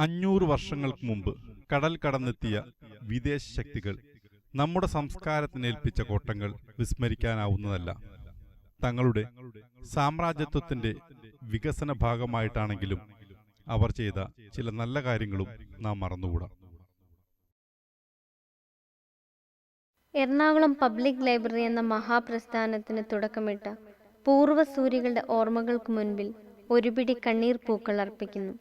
500 വർഷങ്ങൾക്ക് മുമ്പ് കടൽ കടന്നെത്തിയ വിദേശ ശക്തികൾ നമ്മുടെ സംസ്കാരത്തിനേൽപ്പിച്ച കോട്ടങ്ങൾ വിസ്മരിക്കാനാവുന്നതല്ല. തങ്ങളുടെ സാമ്രാജ്യത്വത്തിന്റെ വികസന ഭാഗമായിട്ടാണെങ്കിലും അവർ ചെയ്ത ചില നല്ല കാര്യങ്ങളും നാം മറന്നുകൂടാ. എറണാകുളം പബ്ലിക് ലൈബ്രറി എന്ന മഹാപ്രസ്ഥാനത്തിന് തുടക്കമിട്ട പൂർവ്വസൂരികളുടെ ഓർമ്മകൾക്ക് മുൻപിൽ ഒരു പിടി കണ്ണീർ പൂക്കൾ അർപ്പിക്കുന്നു.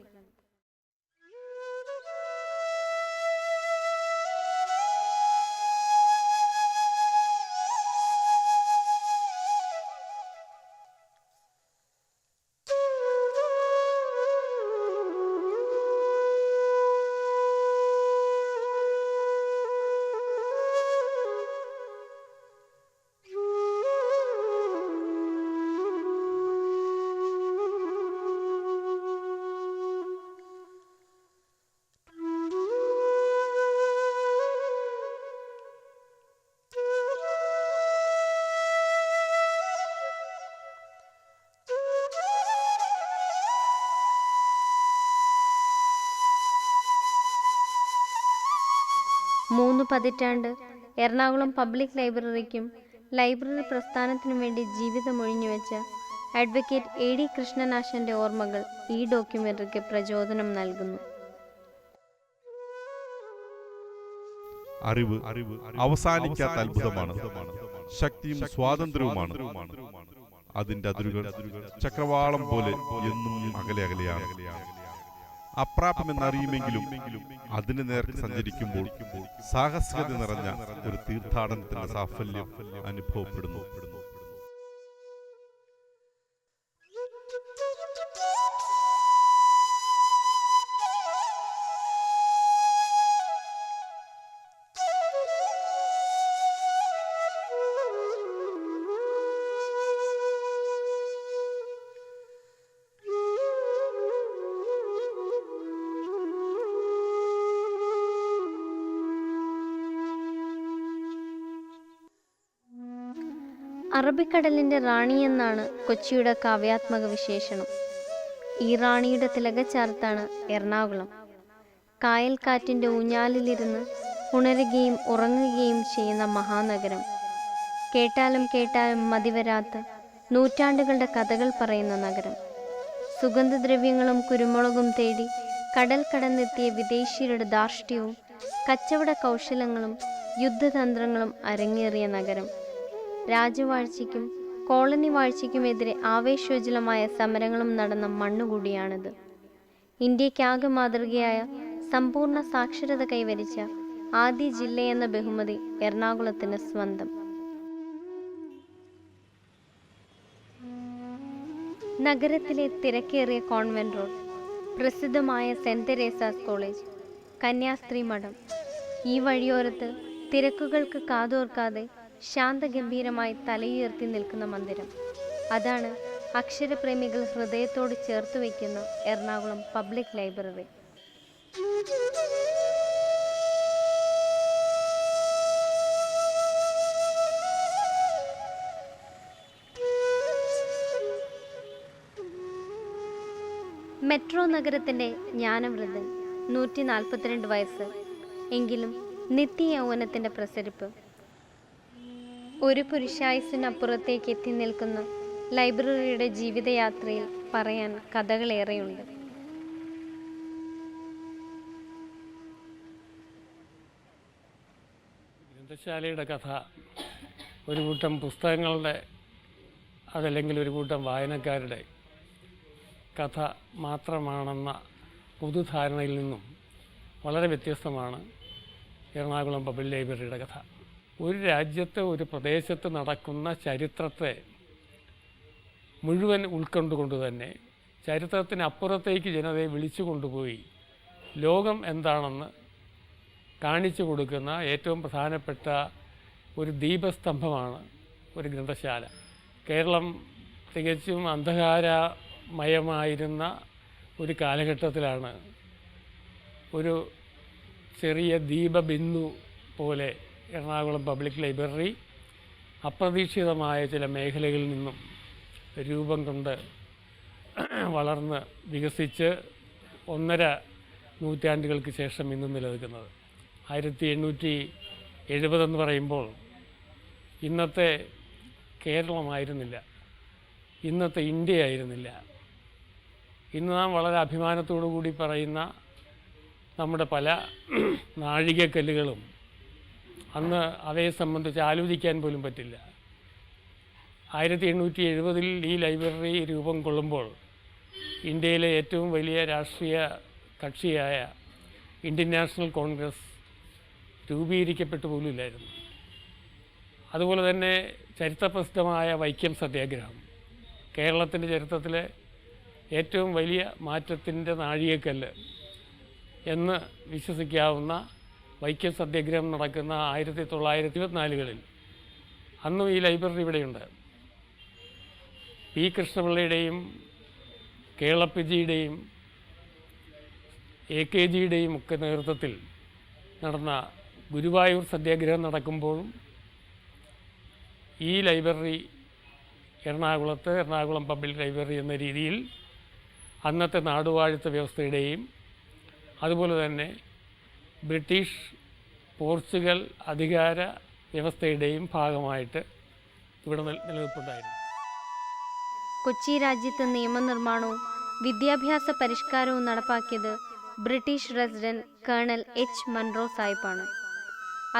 മൂന്ന് പതിറ്റാണ്ട് എറണാകുളം പബ്ലിക് ലൈബ്രറിക്കും ലൈബ്രറി പ്രസ്ഥാനത്തിനും വേണ്ടി ജീവിതമൊഴിഞ്ഞുവെച്ച അഡ്വക്കേറ്റ് AD കൃഷ്ണനാശന്റെ ഓർമ്മകൾ ഈ ഡോക്യുമെന്ററിക്ക് പ്രചോദനം നൽകുന്നു. അറിവ് അവസാനിക്കാത്ത അത്ഭുതമാണ്. ശക്തിയും സ്വാതന്ത്ര്യവുമാണ്. അതിന്റെ അതിരുകൾ ചക്രവാളം പോലെ എന്നും അകലെ അകലെയാണ്. അപ്രാപ്യമെന്നറിയുമെങ്കിലും അതിന് നേർക്ക് സഞ്ചരിക്കുമ്പോൾ സാഹസികത നിറഞ്ഞ ഒരു തീർത്ഥാടനത്തിന്റെ സാഫല്യം അനുഭവപ്പെടുന്നു. അറബിക്കടലിന്റെ റാണി എന്നാണ് കൊച്ചിയുടെ കാവ്യാത്മക വിശേഷണം. ഈ റാണിയുടെ തിലകച്ചാർത്താണ് എറണാകുളം. കായൽക്കാറ്റിന്റെ ഊഞ്ഞാലിലിരുന്ന് ഉണരുകയും ഉറങ്ങുകയും ചെയ്യുന്ന മഹാനഗരം. കേട്ടാലും കേട്ടാലും മതിവരാത്ത നൂറ്റാണ്ടുകളുടെ കഥകൾ പറയുന്ന നഗരം. സുഗന്ധദ്രവ്യങ്ങളും കുരുമുളകും തേടി കടൽ കടന്നെത്തിയ വിദേശീയരുടെ ധാർഷ്ട്യവും കച്ചവട കൗശലങ്ങളും യുദ്ധതന്ത്രങ്ങളും അരങ്ങേറിയ നഗരം. രാജവാഴ്ചയ്ക്കും കോളനി വാഴ്ചയ്ക്കുമെതിരെ ആവേശോജ്വലമായ സമരങ്ങളും നടന്ന മണ്ണുകൂടിയാണിത്. ഇന്ത്യക്കാകെ മാതൃകയായ സമ്പൂർണ്ണ സാക്ഷരത കൈവരിച്ച ആദ്യ ജില്ലയെന്ന ബഹുമതി എറണാകുളത്തിന് സ്വന്തം. നഗരത്തിലെ തിരക്കേറിയ കോൺവെന്റ് റോഡ്, പ്രസിദ്ധമായ സെന്റ് തെരേസാസ് കോളേജ്, കന്യാസ്ത്രീ മഠം, ഈ വഴിയോരത്ത് തിരക്കുകൾക്ക് കാതോർക്കാതെ ശാന്തഗംഭീരമായി തലയുയർത്തി നിൽക്കുന്ന മന്ദിരം. അതാണ് അക്ഷരപ്രേമികൾ ഹൃദയത്തോട് ചേർത്ത് വയ്ക്കുന്ന എറണാകുളം പബ്ലിക് ലൈബ്രറി. മെട്രോ നഗരത്തിന്റെ ജ്ഞാനവൃദ്ധൻ, 142 വയസ്സ്, എങ്കിലും നിത്യയൗവനത്തിന്റെ പ്രസരിപ്പ്. ഒരു പുരുഷായുസിനപ്പുറത്തേക്ക് എത്തി നിൽക്കുന്ന ലൈബ്രറിയുടെ ജീവിതയാത്രയിൽ പറയാൻ കഥകളേറെയുണ്ട്. ഗ്രന്ഥശാലയുടെ കഥ ഒരു കൂട്ടം പുസ്തകങ്ങളുടെ അതല്ലെങ്കിൽ ഒരു കൂട്ടം വായനക്കാരുടെ കഥ മാത്രമാണെന്ന പൊതുധാരണയിൽ നിന്നും വളരെ വ്യത്യസ്തമാണ് എറണാകുളം പബ്ലിക് ലൈബ്രറിയുടെ കഥ. ഒരു രാജ്യത്ത് ഒരു പ്രദേശത്ത് നടക്കുന്ന ചരിത്രത്തെ മുഴുവൻ ഉൾക്കൊണ്ടുകൊണ്ട് തന്നെ ചരിത്രത്തിനപ്പുറത്തേക്ക് ജനതയെ വിളിച്ചു കൊണ്ടുപോയി ലോകം എന്താണെന്ന് കാണിച്ചു കൊടുക്കുന്ന ഏറ്റവും പ്രധാനപ്പെട്ട ഒരു ദീപസ്തംഭമാണ് ഒരു ഗ്രന്ഥശാല. കേരളം തികച്ചും അന്ധകാരമയമായിരുന്ന ഒരു കാലഘട്ടത്തിലാണ് ഒരു ചെറിയ ദീപബിന്ദു പോലെ എറണാകുളം പബ്ലിക് ലൈബ്രറി അപ്രതീക്ഷിതമായ ചില മേഖലകളിൽ നിന്നും രൂപം കൊണ്ട് വളർന്ന് വികസിച്ച് 1.5 നൂറ്റാണ്ടുകൾക്ക് ശേഷം ഇന്ന് നിലനിൽക്കുന്നത്. 1870 പറയുമ്പോൾ ഇന്നത്തെ കേരളമായിരുന്നില്ല, ഇന്നത്തെ ഇന്ത്യ ആയിരുന്നില്ല. ഇന്ന് നാം വളരെ അഭിമാനത്തോടു കൂടി പറയുന്ന നമ്മുടെ പല നാഴികക്കല്ലുകളും അന്ന് അവയെ സംബന്ധിച്ച് ആലോചിക്കാൻ പോലും പറ്റില്ല. 1870 ഈ ലൈബ്രറി രൂപം കൊള്ളുമ്പോൾ ഇന്ത്യയിലെ ഏറ്റവും വലിയ രാഷ്ട്രീയ കക്ഷിയായ ഇന്ത്യൻ നാഷണൽ കോൺഗ്രസ് രൂപീകരിക്കപ്പെട്ടു പോലുമില്ലായിരുന്നു. അതുപോലെ തന്നെ ചരിത്രപ്രസിദ്ധമായ വൈക്കം സത്യാഗ്രഹം കേരളത്തിൻ്റെ ചരിത്രത്തിലെ ഏറ്റവും വലിയ മാറ്റത്തിൻ്റെ നാഴികക്കല്ല് എന്ന് വിശ്വസിക്കാവുന്ന വൈക്കം സത്യാഗ്രഹം നടക്കുന്ന 1924 അന്നും ഈ ലൈബ്രറി ഇവിടെയുണ്ട്. പി കൃഷ്ണപിള്ളയുടെയും കേളപ്പജിയുടെയും AKGയുടെയും ഒക്കെ നേതൃത്വത്തിൽ നടന്ന ഗുരുവായൂർ സത്യാഗ്രഹം നടക്കുമ്പോഴും ഈ ലൈബ്രറി എറണാകുളം പബ്ലിക് ലൈബ്രറി എന്ന രീതിയിൽ അന്നത്തെ നാടുവാഴിത്ത വ്യവസ്ഥയുടെയും അതുപോലെ തന്നെ ബ്രിട്ടീഷ് പോർച്ചുഗൽ അധികാര വ്യവസ്ഥയുടെയും ഭാഗമായിട്ട് ഇവിടെ നിലനിൽപ്പുണ്ടായിരുന്നു. കൊച്ചി രാജ്യത്ത് നിയമനിർമ്മാണവും വിദ്യാഭ്യാസ പരിഷ്കാരവും നടപ്പാക്കിയത് British resident colonel H. Munro സാഹിബാണ്.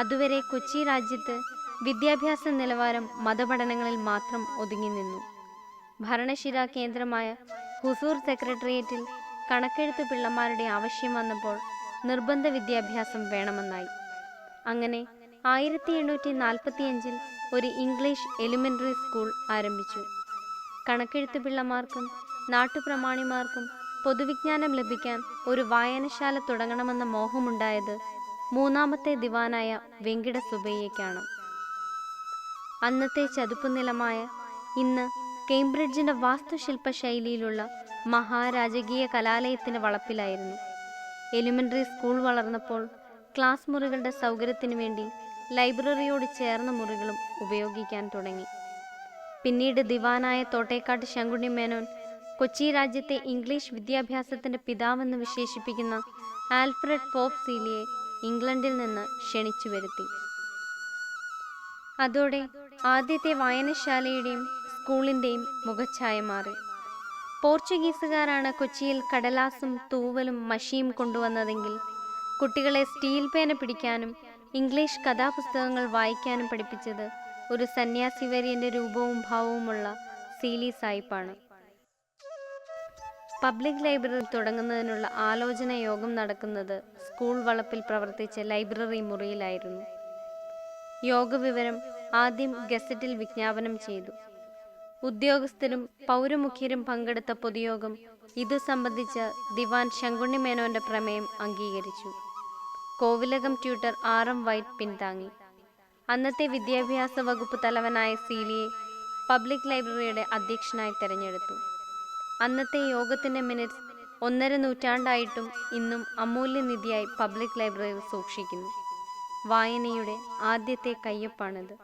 അതുവരെ കൊച്ചി രാജ്യത്ത് വിദ്യാഭ്യാസ നിലവാരം മതപഠനങ്ങളിൽ മാത്രം ഒതുങ്ങി നിന്നു. ഭരണശിരാ കേന്ദ്രമായ ഹുസൂർ സെക്രട്ടേറിയറ്റിൽ കണക്കെഴുത്ത് പിള്ളമാരുടെ ആവശ്യം വന്നപ്പോൾ നിർബന്ധ വിദ്യാഭ്യാസം വേണമെന്നായി. അങ്ങനെ 1845 ഒരു ഇംഗ്ലീഷ് എലിമെൻ്ററി സ്കൂൾ ആരംഭിച്ചു. കണക്കെഴുത്ത് പിള്ളമാർക്കും നാട്ടുപ്രമാണിമാർക്കും പൊതുവിജ്ഞാനം ലഭിക്കാൻ ഒരു വായനശാല തുടങ്ങണമെന്ന മോഹമുണ്ടായത് മൂന്നാമത്തെ ദിവാനായ വെങ്കിട സുബയ്യയ്ക്കാണ്. അന്നത്തെ ചതുപ്പുനിലമായ ഇന്ന് കേംബ്രിഡ്ജിൻ്റെ വാസ്തുശില്പ ശൈലിയിലുള്ള മഹാരാജകീയ കലാലയത്തിന് വളപ്പിലായിരുന്നു. എലിമെൻ്ററി സ്കൂൾ വളർന്നപ്പോൾ ക്ലാസ് മുറികളുടെ സൗകര്യത്തിനു വേണ്ടി ലൈബ്രറിയോട് ചേർന്ന മുറികളും ഉപയോഗിക്കാൻ തുടങ്ങി. പിന്നീട് ദിവാനായ തോട്ടേക്കാട്ട് ശങ്കുണ്ണി മേനോൻ കൊച്ചി രാജ്യത്തെ ഇംഗ്ലീഷ് വിദ്യാഭ്യാസത്തിൻ്റെ പിതാവെന്ന് വിശേഷിപ്പിക്കുന്ന ആൽഫ്രഡ് പോപ്പ് സീലിയെ ഇംഗ്ലണ്ടിൽ നിന്ന് ക്ഷണിച്ചു വരുത്തി. അതോടെ ആദ്യത്തെ വായനശാലയുടെയും സ്കൂളിൻ്റെയും മുഖച്ഛായ മാറി. പോർച്ചുഗീസുകാരാണ് കൊച്ചിയിൽ കടലാസും തൂവലും മഷിയും കൊണ്ടുവന്നതെങ്കിൽ കുട്ടികളെ സ്റ്റീൽ പേന പിടിക്കാനും ഇംഗ്ലീഷ് കഥാപുസ്തകങ്ങൾ വായിക്കാനും പഠിപ്പിച്ചത് ഒരു സന്യാസിവര്യൻ്റെ രൂപവും ഭാവവുമുള്ള സീലി സാഹിബാണ്. പബ്ലിക് ലൈബ്രറി തുടങ്ങുന്നതിനുള്ള ആലോചന യോഗം നടക്കുന്നത് സ്കൂൾ വളപ്പിൽ പ്രവർത്തിച്ച ലൈബ്രറി മുറിയിലായിരുന്നു. യോഗവിവരം ആദ്യം ഗസറ്റിൽ വിജ്ഞാപനം ചെയ്തു. ഉദ്യോഗസ്ഥരും പൗരമുഖ്യരും പങ്കെടുത്ത പൊതുയോഗം ഇതു സംബന്ധിച്ച ദിവാൻ ശങ്കുണ്ണി മേനോന്റെ പ്രമേയം അംഗീകരിച്ചു. കോവിലകം ട്യൂട്ടർ RM വൈറ്റ് പിന്താങ്ങി. അന്നത്തെ വിദ്യാഭ്യാസ വകുപ്പ് തലവനായ സീലിയെ പബ്ലിക് ലൈബ്രറിയുടെ അധ്യക്ഷനായി തെരഞ്ഞെടുത്തു. അന്നത്തെ യോഗത്തിൻ്റെ മിനിറ്റ്സ് 1.5 നൂറ്റാണ്ടായിട്ടും ഇന്നും അമൂല്യനിധിയായി പബ്ലിക് ലൈബ്രറിയിൽ സൂക്ഷിക്കുന്നു. വായനയുടെ ആദ്യത്തെ കയ്യൊപ്പാണിത്.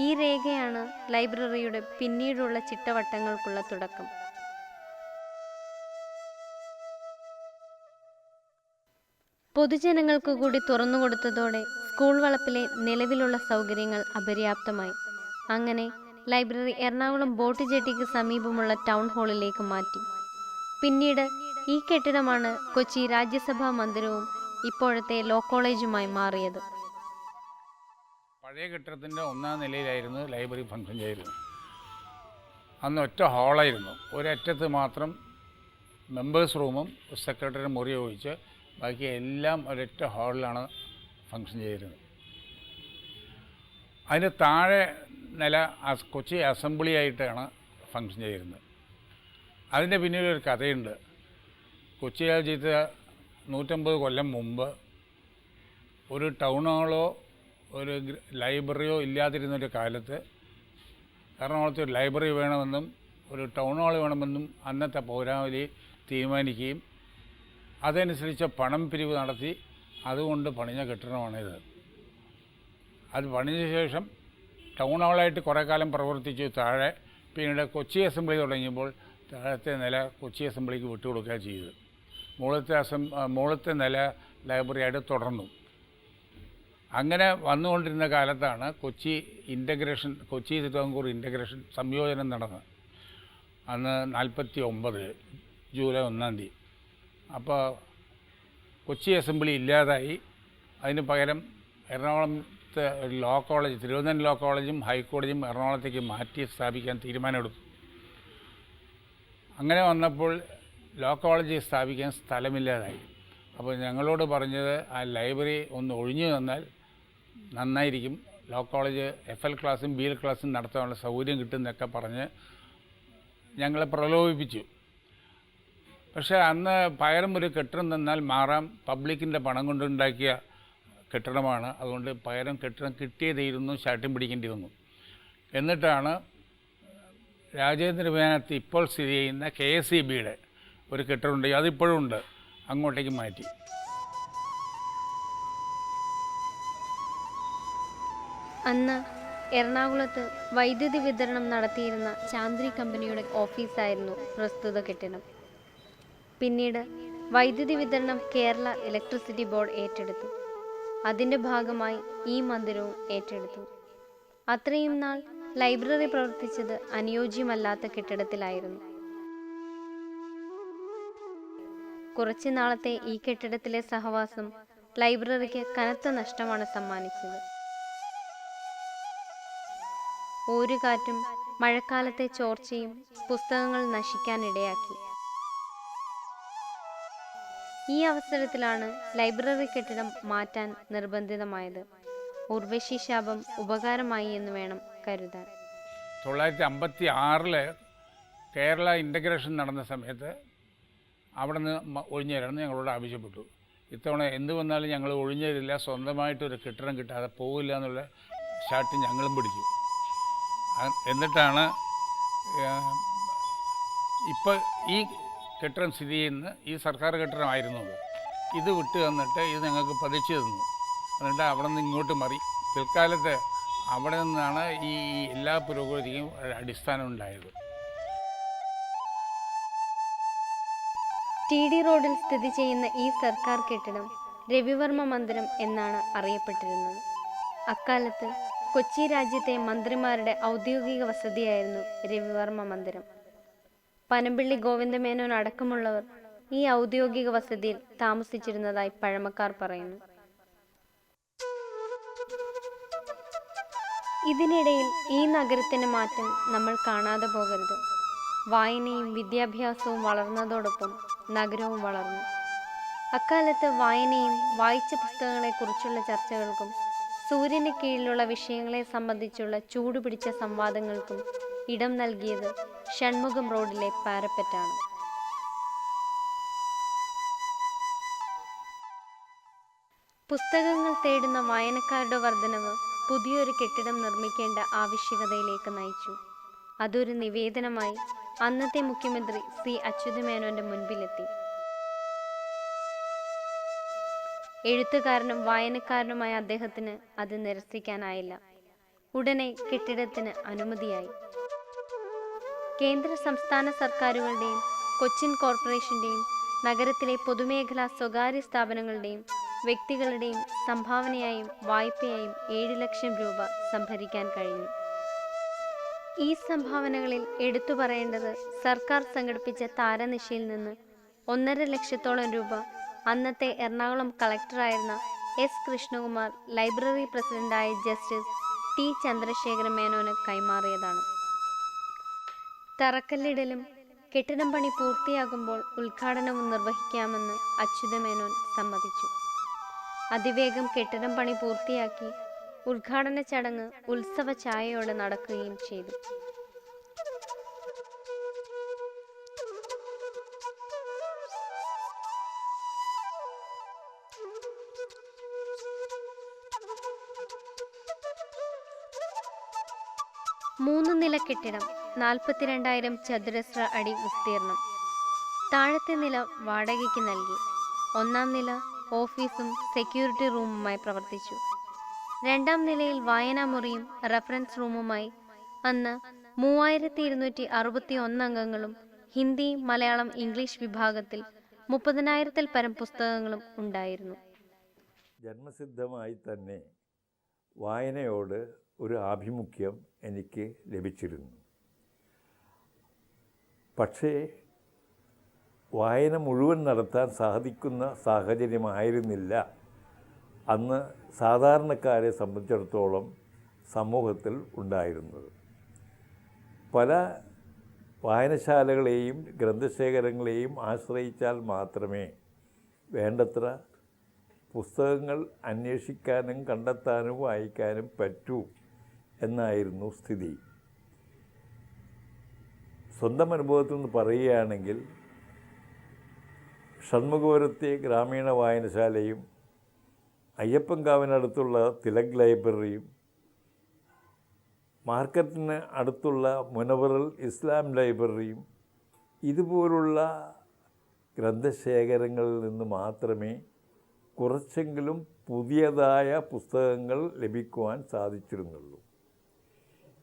ഈ രേഖയാണ് ലൈബ്രറിയുടെ പിന്നീടുള്ള ചിട്ടവട്ടങ്ങൾക്കുള്ള തുടക്കം. പൊതുജനങ്ങൾക്ക് കൂടി തുറന്നുകൊടുത്തതോടെ സ്കൂൾ വളപ്പിലെ നിലവിലുള്ള സൗകര്യങ്ങൾ അപര്യാപ്തമായി. അങ്ങനെ ലൈബ്രറി എറണാകുളം ബോട്ട് ജെട്ടിക്ക് സമീപമുള്ള ടൗൺ ഹാളിലേക്ക് മാറ്റി. പിന്നീട് ഈ കെട്ടിടമാണ് കൊച്ചി രാജ്യസഭാ മന്ദിരവും ഇപ്പോഴത്തെ ലോ കോളേജുമായി മാറിയത്. പഴയ കെട്ടിടത്തിൻ്റെ 1-ാം നിലയിലായിരുന്നു ലൈബ്രറി ഫംഗ്ഷൻ ചെയ്തിരുന്നത്. അന്ന് ഒറ്റ ഹാളായിരുന്നു. ഒരറ്റത്ത് മാത്രം മെമ്പേഴ്സ് റൂമും സെക്രട്ടറി മുറി ഒഴിച്ച് ബാക്കി എല്ലാം ഒരൊറ്റ ഹാളിലാണ് ഫംഗ്ഷൻ ചെയ്തിരുന്നത്. അതിന് താഴെ നില കൊച്ചി അസംബ്ലി ആയിട്ടാണ് ഫംഗ്ഷൻ ചെയ്തിരുന്നത്. അതിൻ്റെ പിന്നിലൊരു കഥയുണ്ട്. കൊച്ചി രാജ്യത്ത് 150 കൊല്ലം മുമ്പ് ഒരു ടൗൺ ഹാളോ ഒരു ലൈബ്രറിയോ ഇല്ലാതിരുന്നൊരു കാലത്ത് എറണാകുളത്ത് ഒരു ലൈബ്രറി വേണമെന്നും ഒരു ടൗൺ ഹാൾ വേണമെന്നും അന്നത്തെ പൗരാവലി തീരുമാനിക്കുകയും അതനുസരിച്ച് പണം പിരിവ് നടത്തി അതുകൊണ്ട് പണിഞ്ഞ കെട്ടിടമാണിത്. അത് പണിഞ്ഞ ശേഷം ടൗൺ ഹാളായിട്ട് കുറേ കാലം പ്രവർത്തിച്ചു. താഴെ പിന്നീട് കൊച്ചി അസംബ്ലി തുടങ്ങിയപ്പോൾ താഴത്തെ നില കൊച്ചി അസംബ്ലിക്ക് വിട്ടുകൊടുക്കുക ചെയ്തത്. മുകളിലത്തെ നില ലൈബ്രറിയായിട്ട് തുടർന്നു. അങ്ങനെ വന്നുകൊണ്ടിരുന്ന കാലത്താണ് കൊച്ചി തിരുവിതാംകൂർ ഇൻ്റഗ്രേഷൻ സംയോജനം നടന്നത്. അന്ന് 49 ജൂലൈ 1 അപ്പോൾ കൊച്ചി അസംബ്ലി ഇല്ലാതായി. അതിന് പകരം എറണാകുളത്തെ ലോ കോളേജ്, തിരുവനന്തപുരം ലോ കോളേജും ഹൈക്കോടതിയും എറണാകുളത്തേക്ക് മാറ്റി സ്ഥാപിക്കാൻ തീരുമാനമെടുത്തു. അങ്ങനെ വന്നപ്പോൾ ലോ കോളേജ് സ്ഥാപിക്കാൻ സ്ഥലമില്ലാതായി. അപ്പോൾ ഞങ്ങളോട് പറഞ്ഞത് ആ ലൈബ്രറി ഒന്ന് ഒഴിഞ്ഞു തന്നാൽ നന്നായിരിക്കും, ലോ കോളേജ് FL ക്ലാസ്സും BL ക്ലാസ്സും നടത്താനുള്ള സൗകര്യം കിട്ടുമെന്നൊക്കെ പറഞ്ഞ് ഞങ്ങളെ പ്രലോഭിപ്പിച്ചു. പക്ഷേ അന്ന് പകരം ഒരു കെട്ടിടം തന്നാൽ മാറാം, പബ്ലിക്കിൻ്റെ പണം കൊണ്ടുണ്ടാക്കിയ കെട്ടിടമാണ്, അതുകൊണ്ട് പകരം കെട്ടിടം കിട്ടിയേ തീരുന്നു, ശാഠ്യം പിടിക്കേണ്ടി വന്നു. എന്നിട്ടാണ് രാജേന്ദ്ര മേനോത്ത് ഇപ്പോൾ സ്ഥിതി ചെയ്യുന്ന KSEBയുടെ ഒരു കെട്ടിടമുണ്ട്, അതിപ്പോഴും ഉണ്ട്, അങ്ങോട്ടേക്ക് മാറ്റി. അന്ന് എറണാകുളത്ത് വൈദ്യുതി വിതരണം നടത്തിയിരുന്ന ചാന്ദ്രി കമ്പനിയുടെ ഓഫീസായിരുന്നു പ്രസ്തുത കെട്ടിടം. പിന്നീട് വൈദ്യുതി വിതരണം കേരള ഇലക്ട്രിസിറ്റി ബോർഡ് ഏറ്റെടുത്തു. അതിൻ്റെ ഭാഗമായി ഈ മന്ദിരവും ഏറ്റെടുത്തു. അത്രയും നാൾ ലൈബ്രറി പ്രവർത്തിച്ചത് അനുയോജ്യമല്ലാത്ത കെട്ടിടത്തിലായിരുന്നു. കുറച്ചു നാളത്തെ ഈ കെട്ടിടത്തിലെ സഹവാസം ലൈബ്രറിക്ക് കനത്ത നഷ്ടമാണ് സമ്മാനിച്ചത്. ഓരുകാറ്റും മഴക്കാലത്തെ ചോർച്ചയും പുസ്തകങ്ങൾ നശിക്കാനിടയാക്കി. ഈ അവസരത്തിലാണ് ലൈബ്രറി കെട്ടിടം മാറ്റാൻ നിർബന്ധിതമായത്. ഉർവശി ശാപം ഉപകാരമായി എന്ന് വേണം കരുതാൻ. 1956 കേരള ഇൻ്റഗ്രേഷൻ നടന്ന സമയത്ത് അവിടെ നിന്ന് ഒഴിഞ്ഞു തരണമെന്ന് ഞങ്ങളോട് ആവശ്യപ്പെട്ടു. ഇത്തവണ എന്ത് വന്നാലും ഞങ്ങൾ ഒഴിഞ്ഞു തരില്ല, സ്വന്തമായിട്ടൊരു കെട്ടിടം കിട്ടാതെ പോകില്ല എന്നുള്ള ശാഠ്യം ഞങ്ങളും പിടിച്ചു. എന്നിട്ടാണ് ഇപ്പോൾ ഈ കെട്ടിടം സ്ഥിതി ചെയ്യുന്ന ഈ സർക്കാർ കെട്ടിടമായിരുന്നു ഇത് വിട്ട് തന്നിട്ട് ഇത് ഞങ്ങൾക്ക് പതിച്ചു തന്നു. എന്നിട്ട് അവിടെ നിന്ന് ഇങ്ങോട്ട് മാറി. പിൽക്കാലത്ത് അവിടെ നിന്നാണ് ഈ എല്ലാ പുരോഗതിക്കും അടിസ്ഥാനം ഉണ്ടായത്. TD റോഡിൽ സ്ഥിതി ചെയ്യുന്ന ഈ സർക്കാർ കെട്ടിടം രവിവർമ്മ മന്ദിരം എന്നാണ് അറിയപ്പെട്ടിരുന്നത്. അക്കാലത്ത് കൊച്ചി രാജ്യത്തെ മന്ത്രിമാരുടെ ഔദ്യോഗിക വസതിയായിരുന്നു രവിവർമ്മ മന്ദിരം. പനമ്പിള്ളി ഗോവിന്ദമേനോൻ അടക്കമുള്ളവർ ഈ ഔദ്യോഗിക വസതിയിൽ താമസിച്ചിരുന്നതായി പഴമക്കാർ പറയുന്നു. ഇതിനിടയിൽ ഈ നഗരത്തിന്റെ മാറ്റം നമ്മൾ കാണാതെ പോകരുത്. വായനയും വിദ്യാഭ്യാസവും വളർന്നതോടൊപ്പം നഗരവും വളർന്നു. അക്കാലത്ത് വായനയും വായിച്ച പുസ്തകങ്ങളെക്കുറിച്ചുള്ള ചർച്ചകൾക്കും സൂര്യന് കീഴിലുള്ള വിഷയങ്ങളെ സംബന്ധിച്ചുള്ള ചൂടുപിടിച്ച സംവാദങ്ങൾക്കും ഇടം നൽകിയത് ഷൺമുഖം റോഡിലെ പാരപ്പറ്റാണ്. പുസ്തകങ്ങൾ തേടുന്ന വായനക്കാരുടെ വർധനവ് പുതിയൊരു കെട്ടിടം നിർമ്മിക്കേണ്ട ആവശ്യകതയിലേക്ക് നയിച്ചു. അതൊരു നിവേദനമായി അന്നത്തെ മുഖ്യമന്ത്രി C. അച്യുതമേനോന്റെ മുൻപിലെത്തി. എഴുത്തുകാരനും വായനക്കാരനുമായ അദ്ദേഹത്തിന് അത് നിരസിക്കാനായില്ല. ഉടനെ കെട്ടിടത്തിന് അനുമതിയായി. കേന്ദ്ര സംസ്ഥാന സർക്കാരുകളുടെയും കൊച്ചിൻ കോർപ്പറേഷന്റെയും നഗരത്തിലെ പൊതുമേഖലാ സ്വകാര്യ സ്ഥാപനങ്ങളുടെയും വ്യക്തികളുടെയും സംഭാവനയായും വായ്പയായും 7 ലക്ഷം രൂപ സംഭരിക്കാൻ കഴിഞ്ഞു. ഈ സംഭാവനകളിൽ എടുത്തു പറയേണ്ടത് സർക്കാർ സംഘടിപ്പിച്ച താരനിശയിൽ നിന്ന് 1.5 ലക്ഷത്തോളം രൂപ അന്നത്തെ എറണാകുളം കളക്ടറായിരുന്ന S. കൃഷ്ണകുമാർ ലൈബ്രറി പ്രസിഡന്റായ ജസ്റ്റിസ് T. ചന്ദ്രശേഖര മേനോന് കൈമാറിയതാണ്. തറക്കല്ലിടലും കെട്ടിടം പണി പൂർത്തിയാകുമ്പോൾ ഉദ്ഘാടനവും നിർവഹിക്കാമെന്ന് അച്യുതമേനോൻ സമ്മതിച്ചു. അതിവേഗം കെട്ടിടം പണി പൂർത്തിയാക്കി ഉദ്ഘാടന ചടങ്ങ് ഉത്സവ ഛായയോടെ നടക്കുകയും ചെയ്തു. മൂന്ന് നില കെട്ടിടം, 42,000 ചതുരശ്ര അടി വിസ്തീർണം. താഴത്തെ നില വാടകയ്ക്ക് നൽകി. 1-ാം നില ഓഫീസും സെക്യൂരിറ്റി റൂമുമായി പ്രവർത്തിച്ചു. 2-ാം നിലയിൽ വായനാമുറിയും റഫറൻസ് റൂമുമായി അന്ന് 3261 അംഗങ്ങളും ഹിന്ദി, മലയാളം, ഇംഗ്ലീഷ് വിഭാഗത്തിൽ 30,000-ൽ പരം പുസ്തകങ്ങളും ഉണ്ടായിരുന്നു. ജന്മസിദ്ധമായി തന്നെ വായനയോട് ഒരു ആഭിമുഖ്യം എനിക്ക് ലഭിച്ചിരുന്നു. പക്ഷേ വായന മുഴുവൻ നടത്താൻ സാധിക്കുന്ന സാഹചര്യമായിരുന്നില്ല അന്ന് സാധാരണക്കാരെ സംബന്ധിച്ചിടത്തോളം സമൂഹത്തിൽ ഉണ്ടായിരുന്നത്. പല വായനശാലകളെയും ഗ്രന്ഥശേഖരങ്ങളെയും ആശ്രയിച്ചാൽ മാത്രമേ വേണ്ടത്ര പുസ്തകങ്ങൾ അന്വേഷിക്കാനും കണ്ടെത്താനും വായിക്കാനും പറ്റൂ എന്നായിരുന്നു സ്ഥിതി. സ്വന്തം അനുഭവത്തിൽ നിന്ന് പറയുകയാണെങ്കിൽ ഷൺമുഖപുരത്തെ ഗ്രാമീണ വായനശാലയും അയ്യപ്പൻകാവിനടുത്തുള്ള തിലക് ലൈബ്രറിയും മാർക്കറ്റിന് അടുത്തുള്ള മുനവറൽ ഇസ്ലാം ലൈബ്രറിയും ഇതുപോലുള്ള ഗ്രന്ഥശേഖരങ്ങളിൽ നിന്ന് മാത്രമേ കുറച്ചെങ്കിലും പുതിയതായ പുസ്തകങ്ങൾ ലഭിക്കുവാൻ സാധിച്ചിരുന്നുള്ളൂ.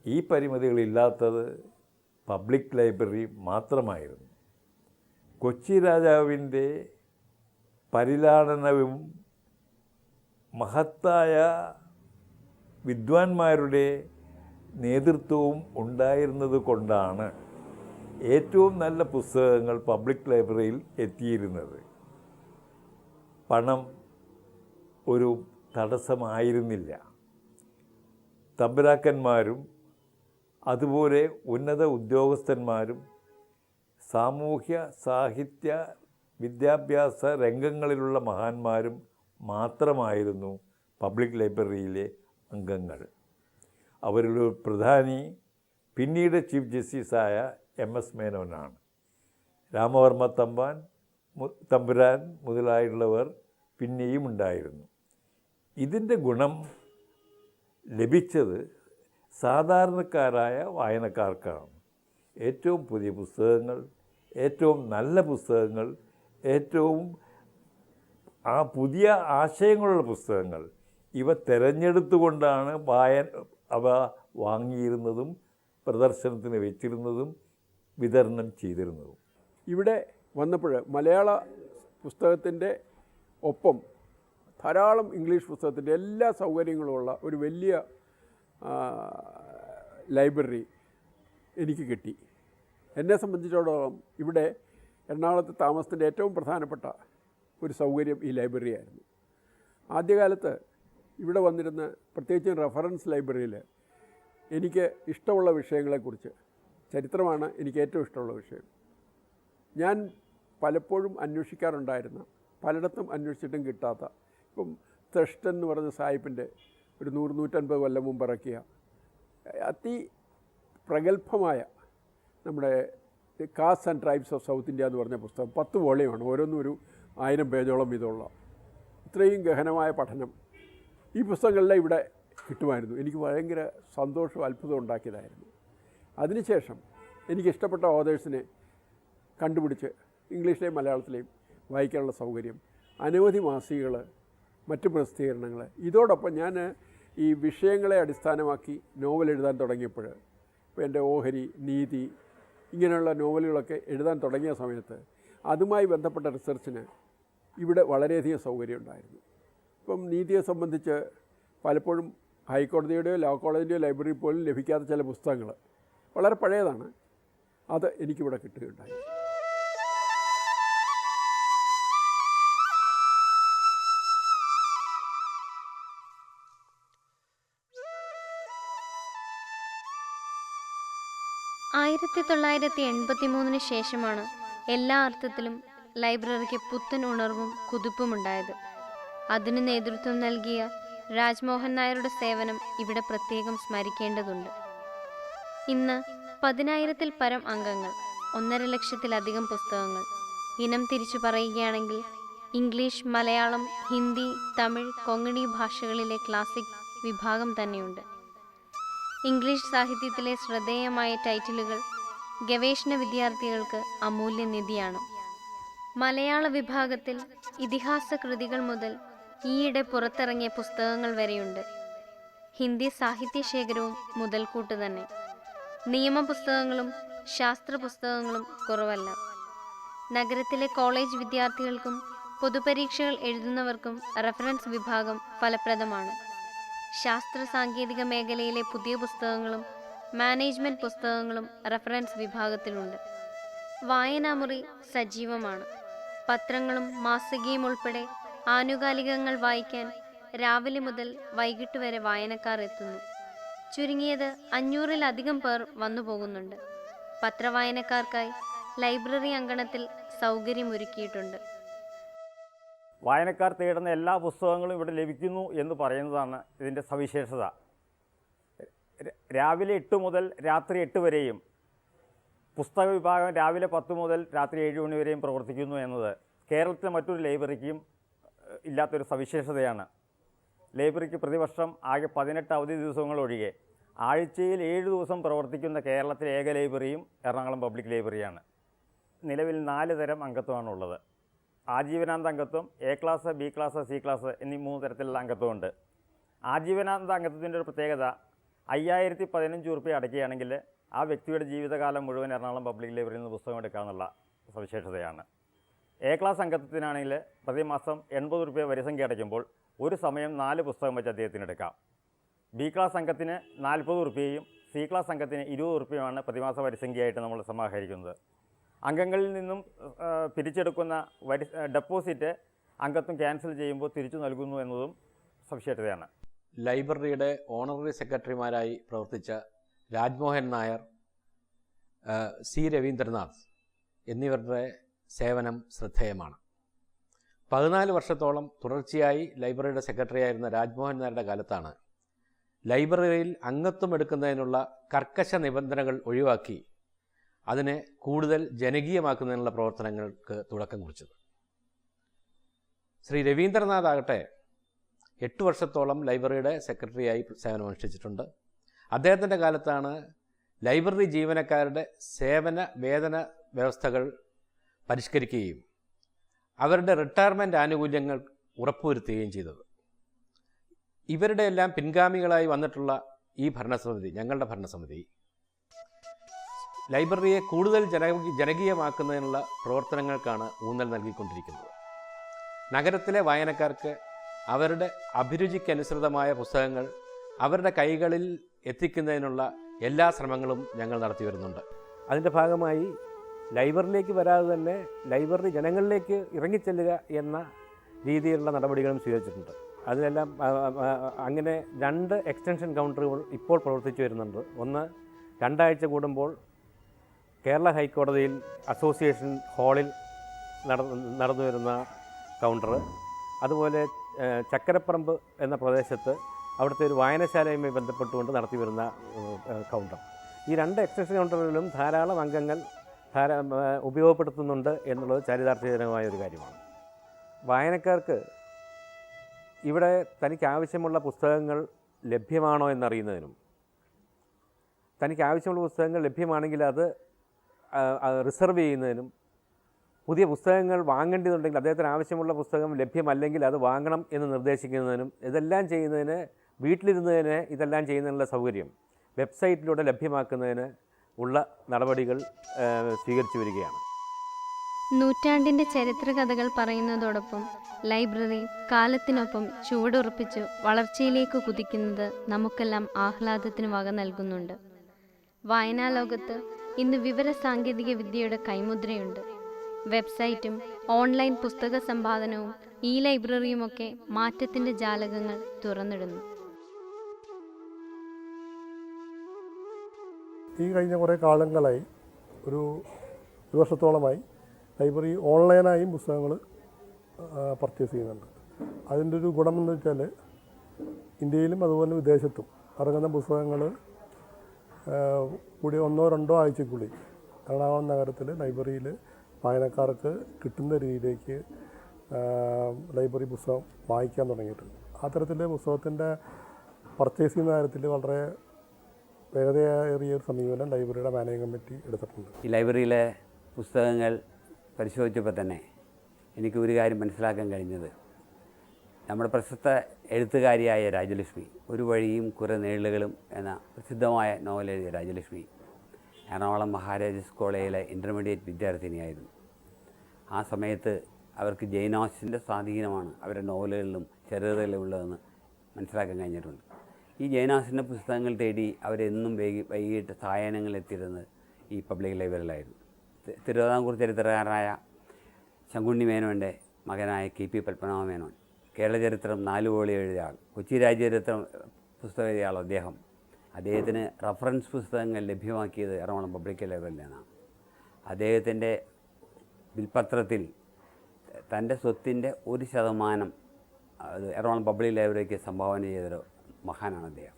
ഈ പരിമിതികളില്ലാത്തത് പബ്ലിക് ലൈബ്രറി മാത്രമായിരുന്നു. കൊച്ചി രാജാവിൻ്റെ പരിലാളനവും മഹത്തായ വിദ്വാൻമാരുടെ നേതൃത്വവും ഉണ്ടായിരുന്നത് കൊണ്ടാണ് ഏറ്റവും നല്ല പുസ്തകങ്ങൾ പബ്ലിക് ലൈബ്രറിയിൽ എത്തിയിരുന്നത്. പണം ഒരു തടസ്സമായിരുന്നില്ല. തമ്പുരാക്കന്മാരും അതുപോലെ ഉന്നത ഉദ്യോഗസ്ഥന്മാരും സാമൂഹ്യ സാഹിത്യ വിദ്യാഭ്യാസ രംഗങ്ങളിലുള്ള മഹാന്മാരും മാത്രമായിരുന്നു പബ്ലിക് ലൈബ്രറിയിലെ അംഗങ്ങൾ. അവരിൽ പ്രധാനി പിന്നീട് ചീഫ് ജസ്റ്റിസായ MS മേനോനാണ്. രാമവർമ്മ തമ്പുരാൻ മുതലായുള്ളവർ പിന്നെയും ഉണ്ടായിരുന്നു. ഇതിൻ്റെ ഗുണം ലഭിച്ചത് സാധാരണക്കാരായ വായനക്കാർക്കാണ്. ഏറ്റവും പുതിയ പുസ്തകങ്ങൾ, ഏറ്റവും നല്ല പുസ്തകങ്ങൾ, ഏറ്റവും പുതിയ ആശയങ്ങളുള്ള പുസ്തകങ്ങൾ ഇവ തിരഞ്ഞെടുത്തുകൊണ്ടാണ് അവ വാങ്ങിയിരുന്നതും പ്രദർശനത്തിന് വെച്ചിരുന്നതും വിതരണം ചെയ്തിരുന്നതും. ഇവിടെ വന്നപ്പോൾ മലയാള പുസ്തകത്തിൻ്റെ ഒപ്പം ധാരാളം ഇംഗ്ലീഷ് പുസ്തകത്തിൻ്റെ എല്ലാ സൗകര്യങ്ങളുമുള്ള ഒരു വലിയ ലൈബ്രറി എനിക്ക് കിട്ടി. എന്നെ സംബന്ധിച്ചിടത്തോളം ഇവിടെ എറണാകുളത്ത് താമസത്തിൻ്റെ ഏറ്റവും പ്രധാനപ്പെട്ട ഒരു സൗകര്യം ഈ ലൈബ്രറി ആയിരുന്നു. ആദ്യകാലത്ത് ഇവിടെ വന്നിരുന്ന പ്രത്യേകിച്ചും റെഫറൻസ് ലൈബ്രറിയിൽ എനിക്ക് ഇഷ്ടമുള്ള വിഷയങ്ങളെക്കുറിച്ച്, ചരിത്രമാണ് എനിക്ക് ഏറ്റവും ഇഷ്ടമുള്ള വിഷയം, ഞാൻ പലപ്പോഴും അന്വേഷിക്കാറുണ്ടായിരുന്ന, പലയിടത്തും അന്വേഷിച്ചിട്ടും കിട്ടാത്ത, ഇപ്പം ത്രഷ്ടൻ എന്ന് പറഞ്ഞ സാഹിബിൻ്റെ ഒരു 100-150 കൊല്ലം മുമ്പ് ഇറക്കിയ പ്രഗത്ഭമായ നമ്മുടെ caste and tribes of South India എന്ന് പറഞ്ഞ പുസ്തകം 10 വോളിയമാണ്, ഓരോന്നും ഒരു 1000 പേജോളം ഇതുള്ള. ഇത്രയും ഗഹനമായ പഠനം ഈ പുസ്തകങ്ങളെല്ലാം ഇവിടെ കിട്ടുമായിരുന്നു. എനിക്ക് ഭയങ്കര സന്തോഷവും അത്ഭുതവും ഉണ്ടാക്കിയതായിരുന്നു. അതിനുശേഷം എനിക്കിഷ്ടപ്പെട്ട ഓതേഴ്സിനെ കണ്ടുപിടിച്ച് ഇംഗ്ലീഷിലെയും മലയാളത്തിലെയും വായിക്കാനുള്ള സൗകര്യം, അനവധി മാസികകൾ, മറ്റ് പ്രസിദ്ധീകരണങ്ങൾ. ഇതോടൊപ്പം ഞാൻ ഈ വിഷയങ്ങളെ അടിസ്ഥാനമാക്കി നോവൽ എഴുതാൻ തുടങ്ങിയപ്പോൾ, ഇപ്പോൾ എൻ്റെ ഓഹരി, നീതി ഇങ്ങനെയുള്ള നോവലുകളൊക്കെ എഴുതാൻ തുടങ്ങിയ സമയത്ത് അതുമായി ബന്ധപ്പെട്ട റിസർച്ചിന് ഇവിടെ വളരെയധികം സൗകര്യം ഉണ്ടായിരുന്നു. ഇപ്പം നീതിയെ സംബന്ധിച്ച് പലപ്പോഴും ഹൈക്കോടതിയുടെയോ ലോ കോളേജിൻ്റെയോ ലൈബ്രറി പോലും ലഭിക്കാത്ത ചില പുസ്തകങ്ങൾ വളരെ പഴയതാണ്, അത് എനിക്കിവിടെ കിട്ടുകയുണ്ടായി. ആയിരത്തി 1983 ശേഷമാണ് എല്ലാ അർത്ഥത്തിലും ലൈബ്രറിക്ക് പുത്തൻ ഉണർവും കുതിപ്പുമുണ്ടായത്. അതിന് നേതൃത്വം നൽകിയ രാജ്മോഹൻ നായരുടെ സേവനം ഇവിടെ പ്രത്യേകം സ്മരിക്കേണ്ടതുണ്ട്. ഇന്ന് 10,000-ൽ പരം അംഗങ്ങൾ, 1.5 ലക്ഷത്തിലധികം പുസ്തകങ്ങൾ. ഇനം തിരിച്ചു പറയുകയാണെങ്കിൽ ഇംഗ്ലീഷ്, മലയാളം, ഹിന്ദി, തമിഴ്, കൊങ്കണി ഭാഷകളിലെ ക്ലാസിക് വിഭാഗം തന്നെയുണ്ട്. ഇംഗ്ലീഷ് സാഹിത്യത്തിലെ ശ്രദ്ധേയമായ ടൈറ്റിലുകൾ ഗവേഷണ വിദ്യാർത്ഥികൾക്ക് അമൂല്യനിധിയാണ്. മലയാള വിഭാഗത്തിൽ ഇതിഹാസ കൃതികൾ മുതൽ ഈയിടെ പുറത്തിറങ്ങിയ പുസ്തകങ്ങൾ വരെയുണ്ട്. ഹിന്ദി സാഹിത്യശേഖരവും മുതൽക്കൂട്ട് തന്നെ. നിയമപുസ്തകങ്ങളും ശാസ്ത്ര പുസ്തകങ്ങളും കുറവല്ല. നഗരത്തിലെ കോളേജ് വിദ്യാർത്ഥികൾക്കും പൊതുപരീക്ഷകൾ എഴുതുന്നവർക്കും റഫറൻസ് വിഭാഗം ഫലപ്രദമാണ്. ശാസ്ത്ര സാങ്കേതിക മേഖലയിലെ പുതിയ പുസ്തകങ്ങളും മാനേജ്മെൻറ്റ് പുസ്തകങ്ങളും റഫറൻസ് വിഭാഗത്തിലുണ്ട്. വായനാമുറി സജീവമാണ്. പത്രങ്ങളും മാസികയും ഉൾപ്പെടെ ആനുകാലികങ്ങൾ വായിക്കാൻ രാവിലെ മുതൽ വൈകിട്ട് വരെ വായനക്കാർ എത്തുന്നു. ചുരുങ്ങിയത് 500-ലധികം പേർ വന്നു പോകുന്നുണ്ട്. പത്രവായനക്കാർക്കായി ലൈബ്രറി അങ്കണത്തിൽ സൗകര്യമൊരുക്കിയിട്ടുണ്ട്. വായനക്കാർ തേടുന്ന എല്ലാ പുസ്തകങ്ങളും ഇവിടെ ലഭിക്കുന്നു എന്ന് പറയുന്നതാണ് ഇതിൻ്റെ സവിശേഷത. രാവിലെ 8 മുതൽ രാത്രി 8 വരെയും പുസ്തക വിഭാഗം രാവിലെ 10 മുതൽ രാത്രി 7 മണി വരെയും പ്രവർത്തിക്കുന്നു എന്നത് കേരളത്തിലെ മറ്റൊരു ലൈബ്രറിക്കും ഇല്ലാത്തൊരു സവിശേഷതയാണ്. ലൈബ്രറിക്ക് പ്രതിവർഷം ആകെ 18 അവധി ദിവസങ്ങൾ ഒഴികെ ആഴ്ചയിൽ 7 ദിവസം പ്രവർത്തിക്കുന്ന കേരളത്തിലെ ഏക ലൈബ്രറിയും എറണാകുളം പബ്ലിക് ലൈബ്രറിയാണ്. നിലവിൽ 4 തരം അംഗത്വമാണുള്ളത്. ആജീവനാന്ത അംഗത്വം, A class, B class, C class എന്നീ 3 തരത്തിലുള്ള അംഗത്വമുണ്ട്. ആജീവനാന്ത അംഗത്വത്തിൻ്റെ ഒരു പ്രത്യേകത 5015 രൂപ അടയ്ക്കുകയാണെങ്കിൽ ആ വ്യക്തിയുടെ ജീവിതകാലം മുഴുവൻ എറണാകുളം പബ്ലിക് ലൈബ്രറിയിൽ നിന്ന് പുസ്തകം എടുക്കാമെന്നുള്ള സവിശേഷതയാണ്. എ ക്ലാസ് അംഗത്വത്തിനാണെങ്കിൽ പ്രതിമാസം 80 രൂപ വരിസംഖ്യ അടയ്ക്കുമ്പോൾ ഒരു സമയം 4 പുസ്തകം വെച്ച് അദ്ദേഹത്തിന് എടുക്കാം. ബി ക്ലാസ് അംഗത്തിന് 40 രൂപയും സി ക്ലാസ് അംഗത്തിന് 20 രൂപയുമാണ് പ്രതിമാസ വരിസംഖ്യയായിട്ട് നമ്മൾ സമാഹരിക്കുന്നത്. അംഗങ്ങളിൽ നിന്നും പിരിച്ചെടുക്കുന്ന ഡെപ്പോസിറ്റ് അംഗത്വം ക്യാൻസൽ ചെയ്യുമ്പോൾ തിരിച്ചു നൽകുന്നു എന്നതും സവിശേഷതയാണ്. ലൈബ്രറിയുടെ ഓണററി സെക്രട്ടറിമാരായി പ്രവർത്തിച്ച രാജ്മോഹൻ നായർ, സി രവീന്ദ്രനാഥ് എന്നിവരുടെ സേവനം ശ്രദ്ധേയമാണ്. 14 വർഷത്തോളം തുടർച്ചയായി ലൈബ്രറിയുടെ സെക്രട്ടറിയായിരുന്ന രാജ്മോഹൻ നായരുടെ കാലത്താണ് ലൈബ്രറിയിൽ അംഗത്വം എടുക്കുന്നതിനുള്ള കർക്കശ നിബന്ധനകൾ ഒഴിവാക്കി അതിനെ കൂടുതൽ ജനകീയമാക്കുന്നതിനുള്ള പ്രവർത്തനങ്ങൾക്ക് തുടക്കം കുറിച്ചത്. ശ്രീ രവീന്ദ്രനാഥ് ആകട്ടെ 8 വർഷത്തോളം ലൈബ്രറിയുടെ സെക്രട്ടറിയായി സേവനമനുഷ്ഠിച്ചിട്ടുണ്ട്. അദ്ദേഹത്തിൻ്റെ കാലത്താണ് ലൈബ്രറി ജീവനക്കാരുടെ സേവന വേതന വ്യവസ്ഥകൾ പരിഷ്കരിക്കുകയും അവരുടെ റിട്ടയർമെൻറ്റ് ആനുകൂല്യങ്ങൾ ഉറപ്പുവരുത്തുകയും ചെയ്തത്. ഇവരുടെ എല്ലാം പിൻഗാമികളായി വന്നിട്ടുള്ള ഈ ഭരണസമിതി, ഞങ്ങളുടെ ഭരണസമിതി, ലൈബ്രറിയെ കൂടുതൽ ജനകീയമാക്കുന്നതിനുള്ള പ്രവർത്തനങ്ങൾക്കാണ് ഊന്നൽ നൽകിക്കൊണ്ടിരിക്കുന്നത്. നഗരത്തിലെ വായനക്കാർക്ക് അവരുടെ അഭിരുചിക്കനുസൃതമായ പുസ്തകങ്ങൾ അവരുടെ കൈകളിൽ എത്തിക്കുന്നതിനുള്ള എല്ലാ ശ്രമങ്ങളും ഞങ്ങൾ നടത്തി വരുന്നുണ്ട്. അതിൻ്റെ ഭാഗമായി ലൈബ്രറിയിലേക്ക് വരാതെ തന്നെ ലൈബ്രറി ജനങ്ങളിലേക്ക് ഇറങ്ങിച്ചെല്ലുക എന്ന രീതിയിലുള്ള നടപടികളും സ്വീകരിച്ചിട്ടുണ്ട്. അതിനെല്ലാം അങ്ങനെ 2 എക്സ്റ്റൻഷൻ കൗണ്ടറുകൾ ഇപ്പോൾ പ്രവർത്തിച്ചു വരുന്നുണ്ട്. ഒന്ന് 2 ആഴ്ച കൂടുമ്പോൾ കേരള ഹൈക്കോടതിയിൽ അസോസിയേഷൻ ഹാളിൽ നടന്നു വരുന്ന കൗണ്ടർ, അതുപോലെ ചക്കരപ്പറമ്പ് എന്ന പ്രദേശത്ത് അവിടുത്തെ ഒരു വായനശാലയുമായി ബന്ധപ്പെട്ടുകൊണ്ട് നടത്തി വരുന്ന കൗണ്ടർ. ഈ 2 എക്സ്റ്റൻഷൻ കൗണ്ടറുകളിലും ധാരാളം അംഗങ്ങൾ ഉപയോഗപ്പെടുത്തുന്നുണ്ട് എന്നുള്ളത് ചരിതാർത്ഥ്യജനകമായ ഒരു കാര്യമാണ്. വായനക്കാർക്ക് ഇവിടെ തനിക്ക് ആവശ്യമുള്ള പുസ്തകങ്ങൾ ലഭ്യമാണോ എന്നറിയുന്നതിനും തനിക്ക് ആവശ്യമുള്ള പുസ്തകങ്ങൾ ലഭ്യമാണെങ്കിൽ അത് റിസർവ് ചെയ്യുന്നതിനും പുതിയ പുസ്തകങ്ങൾ വാങ്ങേണ്ടതുണ്ടെങ്കിൽ അദ്ദേഹത്തിന് ആവശ്യമുള്ള പുസ്തകം ലഭ്യമല്ലെങ്കിൽ അത് വാങ്ങണം എന്ന് നിർദ്ദേശിക്കുന്നതിനും ഇതെല്ലാം ചെയ്യുന്നതിന് വീട്ടിലിരുന്നതിന് ഇതെല്ലാം ചെയ്യുന്നതിനുള്ള സൗകര്യം വെബ്സൈറ്റിലൂടെ ലഭ്യമാക്കുന്നതിന് ഉള്ള നടപടികൾ സ്വീകരിച്ചു വരികയാണ്. നൂറ്റാണ്ടിൻ്റെ ചരിത്രകഥകൾ പറയുന്നതോടൊപ്പം ലൈബ്രറി കാലത്തിനൊപ്പം ചുവടുറപ്പിച്ച് വളർച്ചയിലേക്ക് കുതിക്കുന്നത് നമുക്കെല്ലാം ആഹ്ലാദത്തിന് വക നൽകുന്നുണ്ട്. വായനാ ലോകത്ത് ഇന്ന് വിവര സാങ്കേതിക വിദ്യയുടെ കൈമുദ്രയുണ്ട്. വെബ്സൈറ്റും ഓൺലൈൻ പുസ്തക സമ്പാദനവും ഈ ലൈബ്രറിയുമൊക്കെ മാറ്റത്തിൻ്റെ ജാലകങ്ങൾ തുറന്നിടുന്നു. ഈ കഴിഞ്ഞ കുറേ കാലങ്ങളായി ഒരു വർഷത്തോളമായി ലൈബ്രറി ഓൺലൈനായും പുസ്തകങ്ങൾ പർച്ചേസ് ചെയ്യുന്നുണ്ട്. അതിൻ്റെ ഒരു ഗുണമെന്ന് വെച്ചാൽ ഇന്ത്യയിലും അതുപോലെ വിദേശത്തും ഇറങ്ങുന്ന പുസ്തകങ്ങൾ കൂടി 1-2 ആഴ്ചക്കുള്ളിൽ എറണാകുളം നഗരത്തിൽ ലൈബ്രറിയിൽ വായനക്കാർക്ക് കിട്ടുന്ന രീതിയിലേക്ക് ലൈബ്രറി പുസ്തകം വായിക്കാൻ തുടങ്ങിയിട്ടുണ്ട്. അത്തരത്തിൽ പുസ്തകത്തിൻ്റെ പർച്ചേസ് ചെയ്യുന്ന കാര്യത്തിൽ വളരെ വേഗതയേറിയ ഒരു സമീപനം ലൈബ്രറിയുടെ മാനേജിംഗ് കമ്മിറ്റി എടുത്തിട്ടുണ്ട്. ഈ ലൈബ്രറിയിലെ പുസ്തകങ്ങൾ പരിശോധിച്ചപ്പോൾ തന്നെ എനിക്ക് ഒരു കാര്യം മനസ്സിലാക്കാൻ കഴിഞ്ഞത്, നമ്മുടെ പ്രശസ്ത എഴുത്തുകാരിയായ രാജലക്ഷ്മി, ഒരു വഴിയും കുറെ നേളുകളും എന്ന പ്രസിദ്ധമായ നോവൽ എഴുതിയ രാജലക്ഷ്മി എറണാകുളം മഹാരാജാസ് കോളേജിലെ ഇൻ്റർമീഡിയറ്റ് വിദ്യാർത്ഥിനിയായിരുന്നു. ആ സമയത്ത് അവർക്ക് ജൈനാസിൻ്റെ സ്വാധീനമാണ് അവരുടെ നോവലുകളിലും ചെറുകഥകളിലും ഉള്ളതെന്ന് മനസ്സിലാക്കാൻ കഴിഞ്ഞിട്ടുണ്ട്. ഈ ജൈനാസിൻ്റെ പുസ്തകങ്ങൾ തേടി അവരെന്നും വൈകിട്ട് സായാഹ്നങ്ങൾ എത്തിയിരുന്നത് ഈ പബ്ലിക് ലൈബ്രറിയിലായിരുന്നു. തിരുവിതാംകൂർ ചരിത്രകാരനായ ശങ്കുണ്ണി മേനോൻ്റെ മകനായ KP പത്മനാഭ മേനോൻ, കേരള ചരിത്രം 4 വോളിയം എഴുതിയ ആൾ, കൊച്ചി രാജ്യചരിത്രം പുസ്തകം എഴുതിയ ആൾ അദ്ദേഹത്തിന് റഫറൻസ് പുസ്തകങ്ങൾ ലഭ്യമാക്കിയത് എറണാകുളം പബ്ലിക് ലൈബ്രറിയിൽ നിന്നാണ്. അദ്ദേഹത്തിൻ്റെ വിൽപ്പത്രത്തിൽ തൻ്റെ സ്വത്തിൻ്റെ 1% അത് എറണാകുളം പബ്ലിക് ലൈബ്രറിക്ക് സംഭാവന ചെയ്തൊരു മഹാനാണ് അദ്ദേഹം.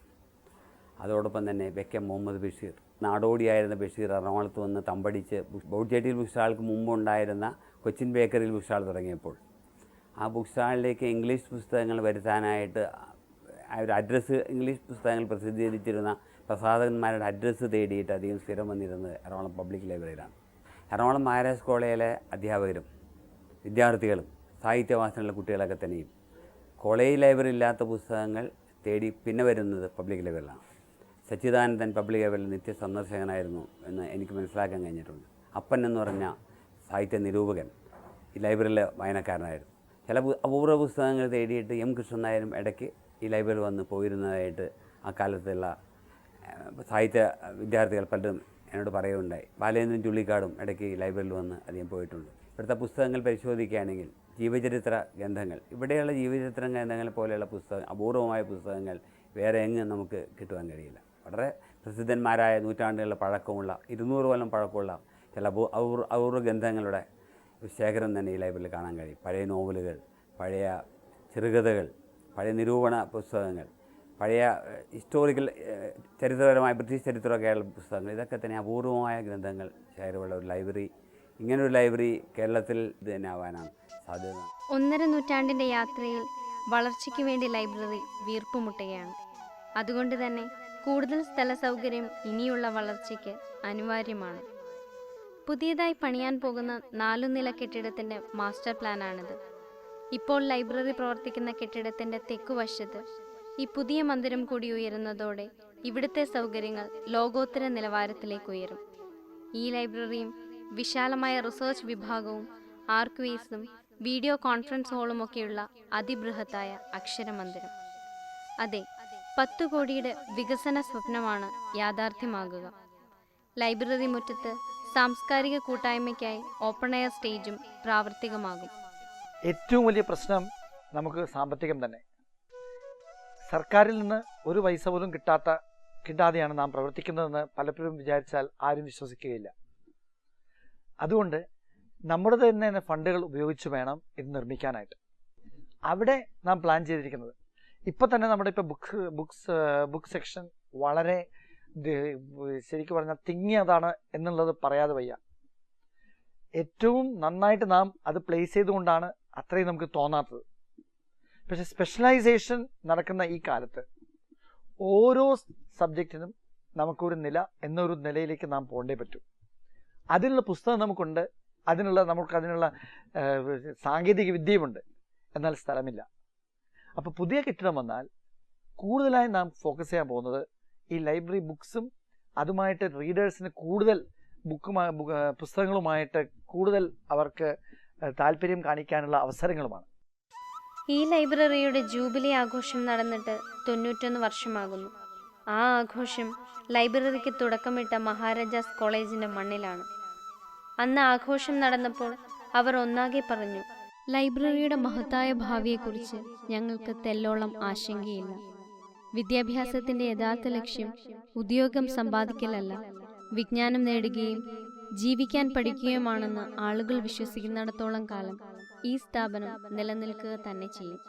അതോടൊപ്പം തന്നെ വൈക്കം മുഹമ്മദ് ബഷീർ, നാടോടിയായിരുന്ന ബഷീർ എറണാകുളത്ത് വന്ന് തമ്പടിച്ച് ബോട്ട്ചേട്ടിയിൽ ബുക്ക് സ്റ്റാൾക്ക് മുമ്പുണ്ടായിരുന്ന കൊച്ചിൻ ബേക്കറിയിൽ ബുക്ക് സ്റ്റാൾ തുടങ്ങിയപ്പോൾ ആ ബുക്ക് സ്റ്റാളിലേക്ക് ഇംഗ്ലീഷ് പുസ്തകങ്ങൾ വരുത്താനായിട്ട് ഒരു അഡ്രസ്സ്, ഇംഗ്ലീഷ് പുസ്തകങ്ങൾ പ്രസിദ്ധീകരിച്ചിരുന്ന പ്രസാധകന്മാരുടെ അഡ്രസ്സ് തേടിയിട്ട് അധികം സ്ഥിരം വന്നിരുന്നത് എറണാകുളം പബ്ലിക് ലൈബ്രറിയിലാണ്. എറണാകുളം മഹാരാജ് കോളേജിലെ അധ്യാപകരും വിദ്യാർത്ഥികളും സാഹിത്യവാസനയുള്ള കുട്ടികളൊക്കെ തന്നെയും കോളേജ് ലൈബ്രറി ഇല്ലാത്ത പുസ്തകങ്ങൾ തേടി പിന്നെ വരുന്നത് പബ്ലിക് ലൈബ്രറിയിലാണ്. സച്ചിദാനന്ദൻ പബ്ലിക് ലൈബ്രറിയിൽ നിത്യ സന്ദർശകനായിരുന്നു എന്ന് എനിക്ക് മനസ്സിലാക്കാൻ കഴിഞ്ഞിട്ടുണ്ട്. അപ്പൻ എന്ന് പറഞ്ഞ സാഹിത്യ നിരൂപകൻ ഈ ലൈബ്രറിയിലെ വായനക്കാരനായിരുന്നു. ചില അപൂർവ പുസ്തകങ്ങൾ തേടിയിട്ട് M. കൃഷ്ണൻ നായരും ഇടയ്ക്ക് ഈ ലൈബ്രറി വന്ന് പോയിരുന്നതായിട്ട് ആ കാലത്തുള്ള സാഹിത്യ വിദ്യാർത്ഥികൾ പലരും എന്നോട് പറയുകയുണ്ടായി. ബാലേന്ദ്രൻ ചുള്ളിക്കാടും ഇടയ്ക്ക് ഈ ലൈബ്രറിയിൽ വന്ന് അധികം പോയിട്ടുണ്ട്. ഇവിടുത്തെ പുസ്തകങ്ങൾ പരിശോധിക്കുകയാണെങ്കിൽ ജീവചരിത്ര ഗ്രന്ഥങ്ങൾ, ഇവിടെയുള്ള ജീവചരിത്ര ഗ്രന്ഥങ്ങൾ പോലെയുള്ള അപൂർവമായ പുസ്തകങ്ങൾ വേറെ എങ്ങും നമുക്ക് കിട്ടുവാൻ കഴിയില്ല. വളരെ പ്രസിദ്ധന്മാരായ നൂറ്റാണ്ടുകളുടെ പഴക്കമുള്ള 200 കൊല്ലം പഴക്കമുള്ള ചില അപൂർവ ഗ്രന്ഥങ്ങളുടെ ശേഖരം തന്നെ ഈ ലൈബ്രറിയിൽ കാണാൻ കഴിയും. പഴയ നോവലുകൾ, പഴയ ചെറുകഥകൾ, പഴയ നിരൂപണ പുസ്തകങ്ങൾ, പഴയ ഹിസ്റ്റോറിക്കൽ ചരിത്രപരമായ ബ്രിട്ടീഷ് ചരിത്രമൊക്കെയുള്ള പുസ്തകങ്ങൾ, ഇതൊക്കെ തന്നെ അപൂർവമായ ഗ്രന്ഥങ്ങൾ ശേഖരമുള്ള ഒരു ലൈബ്രറി, ഇങ്ങനൊരു ലൈബ്രറി കേരളത്തിൽ ഇത് തന്നെ ആവാനാണ് സാധ്യത. 1.5 നൂറ്റാണ്ടിൻ്റെ യാത്രയിൽ വളർച്ചയ്ക്ക് വേണ്ടി ലൈബ്രറി വീർപ്പുമുട്ടുകയാണ്. അതുകൊണ്ട് തന്നെ കൂടുതൽ സ്ഥല സൗകര്യം ഇനിയുള്ള വളർച്ചയ്ക്ക് അനിവാര്യമാണ്. പുതിയതായി പണിയാൻ പോകുന്ന 4 നില കെട്ടിടത്തിൻ്റെ മാസ്റ്റർ പ്ലാനാണിത്. ഇപ്പോൾ ലൈബ്രറി പ്രവർത്തിക്കുന്ന കെട്ടിടത്തിൻ്റെ തെക്കുവശത്ത് ഈ പുതിയ മന്ദിരം കൂടി ഉയരുന്നതോടെ ഇവിടുത്തെ സൗകര്യങ്ങൾ ലോകോത്തര നിലവാരത്തിലേക്ക് ഉയരും. ഈ ലൈബ്രറിയും വിശാലമായ റിസർച്ച് വിഭാഗവും ആർക്കൈവ്സും വീഡിയോ കോൺഫറൻസ് ഹാളുമൊക്കെയുള്ള അതിബൃഹത്തായ അക്ഷരമന്ദിരം. അതെ, 10 കോടിയുടെ വികസന സ്വപ്നമാണ് യാഥാർത്ഥ്യമാകുക. ലൈബ്രറി മുറ്റത്ത് സാംസ്കാരിക കൂട്ടായ്മയ്ക്കായി ഓപ്പൺ എയർ സ്റ്റേജും പ്രാവർത്തികമാകും. ഏറ്റവും വലിയ പ്രശ്നം നമുക്ക് സാമ്പത്തികം തന്നെ. സർക്കാരിൽ നിന്ന് ഒരു പൈസ പോലും കിട്ടാതെയാണ് നാം പ്രവർത്തിക്കുന്നതെന്ന് പലപ്പോഴും വിചാരിച്ചാൽ ആരും വിശ്വസിക്കുകയില്ല. അതുകൊണ്ട് നമ്മുടെ തന്നെ ഫണ്ടുകൾ ഉപയോഗിച്ച് വേണം ഇത് നിർമ്മിക്കാനായിട്ട്. അവിടെ നാം പ്ലാൻ ചെയ്തിരിക്കുന്നത് ഇപ്പം തന്നെ നമ്മുടെ ഇപ്പോൾ ബുക്ക് സെക്ഷൻ വളരെ ശരിക്കും പറഞ്ഞാൽ തിങ്ങിയതാണ് എന്നുള്ളത് പറയാതെ വയ്യ. ഏറ്റവും നന്നായിട്ട് നാം അത് പ്ലേസ് ചെയ്തുകൊണ്ടാണ് അത്രയും നമുക്ക് തോന്നാത്തത്. പക്ഷെ സ്പെഷ്യലൈസേഷൻ നടക്കുന്ന ഈ കാലത്ത് ഓരോ സബ്ജക്റ്റിനും നമുക്കൊരു എന്നൊരു നിലയിലേക്ക് നാം പോകേണ്ടേ പറ്റൂ. അതിനുള്ള പുസ്തകം നമുക്കുണ്ട്, നമുക്കതിനുള്ള സാങ്കേതിക വിദ്യയുമുണ്ട്, എന്നാൽ സ്ഥലമില്ല. അപ്പോൾ പുതിയ കെട്ടിടം വന്നാൽ കൂടുതലായി നാം ഫോക്കസ് ചെയ്യാൻ പോകുന്നത് ഈ ലൈബ്രറി ബുക്സും അതുമായിട്ട് റീഡേഴ്സിന് കൂടുതൽ പുസ്തകങ്ങളുമായിട്ട് കൂടുതൽ അവർക്ക് താല്പര്യം കാണിക്കാനുള്ള അവസരങ്ങളുമാണ്. ഈ ലൈബ്രറിയുടെ ജൂബിലി ആഘോഷം നടന്നിട്ട് 91 വർഷമാകുന്നു. ആ ആഘോഷം ലൈബ്രറിക്ക് തുടക്കമിട്ട മഹാരാജാസ് കോളേജിൻ്റെ മണ്ണിലാണ്. അന്ന് ആഘോഷം നടന്നപ്പോൾ അവർ ഒന്നാകെ പറഞ്ഞു, ലൈബ്രറിയുടെ മഹത്തായ ഭാവിയെക്കുറിച്ച് ഞങ്ങൾക്ക് തെല്ലോളം ആശങ്കയില്ല. വിദ്യാഭ്യാസത്തിൻ്റെ യഥാർത്ഥ ലക്ഷ്യം ഉദ്യോഗം സമ്പാദിക്കലല്ല, വിജ്ഞാനം നേടുകയും ജീവിക്കാൻ പഠിക്കുകയുമാണെന്ന് ആളുകൾ വിശ്വസിക്കുന്നിടത്തോളം കാലം ഈ സ്ഥാപനം നിലനിൽക്കുക തന്നെ ചെയ്യും.